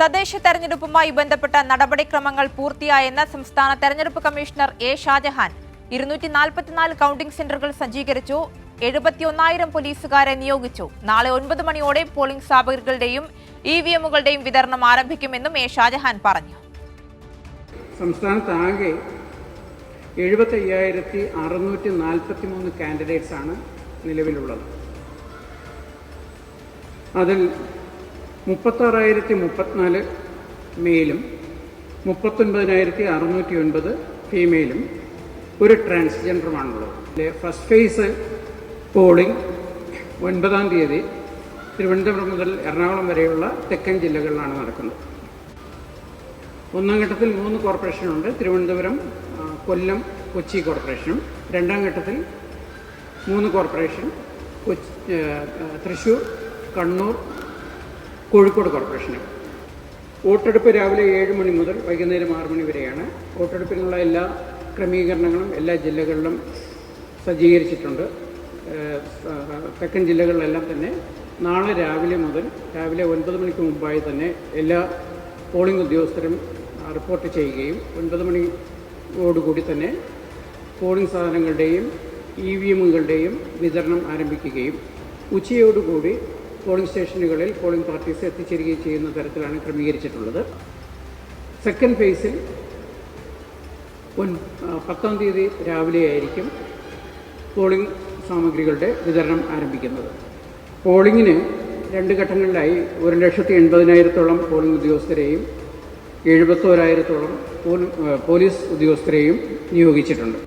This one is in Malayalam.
തദ്ദേശ തെരഞ്ഞെടുപ്പുമായി ബന്ധപ്പെട്ട നടപടിക്രമങ്ങൾ പൂർത്തിയായെന്ന് സംസ്ഥാന തെരഞ്ഞെടുപ്പ് കമ്മീഷണർ എ ഷാജഹാൻ 244 കൌണ്ടിംഗ് സെന്ററുകൾ സജ്ജീകരിച്ചു. 71,000 പോലീസുകാരെ നിയോഗിച്ചു. നാളെ 9 മണിയോടെ പോളിംഗ് സാമഗ്രികളുടെയും ഇവിഎമ്മുകളുടെയും വിതരണം ആരംഭിക്കുമെന്നും എ ഷാജഹാൻ പറഞ്ഞു. സംസ്ഥാനത്താകെ 75,643 കാൻഡിഡേറ്റ്സ് ആണ് നിലവിലുള്ളത്. അതിൽ 36,034 മെയിലും 39,609 ഫീമെയിലും ഒരു ട്രാൻസ്ജെൻഡറുമാണുള്ളത്. ഫസ്റ്റ് ഫേസ് പോളിംഗ് 9-ാം തീയതി തിരുവനന്തപുരം മുതൽ എറണാകുളം വരെയുള്ള തെക്കൻ ജില്ലകളിലാണ് നടക്കുന്നത്. ഒന്നാം ഘട്ടത്തിൽ 3 കോർപ്പറേഷനുണ്ട്. തിരുവനന്തപുരം, കൊല്ലം, കൊച്ചി കോർപ്പറേഷനും. രണ്ടാം ഘട്ടത്തിൽ 3 കോർപ്പറേഷൻ, തൃശ്ശൂർ, കണ്ണൂർ, കോഴിക്കോട് കോർപ്പറേഷനും. വോട്ടെടുപ്പ് രാവിലെ 7 മണി മുതൽ വൈകുന്നേരം 6 മണി വരെയാണ്. വോട്ടെടുപ്പിനുള്ള എല്ലാ ക്രമീകരണങ്ങളും എല്ലാ ജില്ലകളിലും സജ്ജീകരിച്ചിട്ടുണ്ട്. തെക്കൻ ജില്ലകളിലെല്ലാം തന്നെ നാളെ രാവിലെ മുതൽ രാവിലെ 9 മണിക്ക് മുമ്പായി തന്നെ എല്ലാ പോളിംഗ് ഉദ്യോഗസ്ഥരും റിപ്പോർട്ട് ചെയ്യുകയും 9 മണിയോടുകൂടി തന്നെ പോളിംഗ് സാധനങ്ങളുടെയും ഇവിഎമ്മുകളുടെയും വിതരണം ആരംഭിക്കുകയും ഉച്ചയോടുകൂടി പോളിംഗ് സ്റ്റേഷനുകളിൽ പോളിംഗ് പാർട്ടീസ് എത്തിച്ചേരുകയും ചെയ്യുന്ന തരത്തിലാണ് ക്രമീകരിച്ചിട്ടുള്ളത്. സെക്കൻഡ് ഫേസിൽ 10-ാം തീയതി രാവിലെയായിരിക്കും പോളിംഗ് സാമഗ്രികളുടെ വിതരണം ആരംഭിക്കുന്നത്. പോളിംഗിന് 2 ഘട്ടങ്ങളിലായി 1,80,000-ഓളം പോളിംഗ് ഉദ്യോഗസ്ഥരെയും 71,000-ഓളം പോലീസ് ഉദ്യോഗസ്ഥരെയും നിയോഗിച്ചിട്ടുണ്ട്.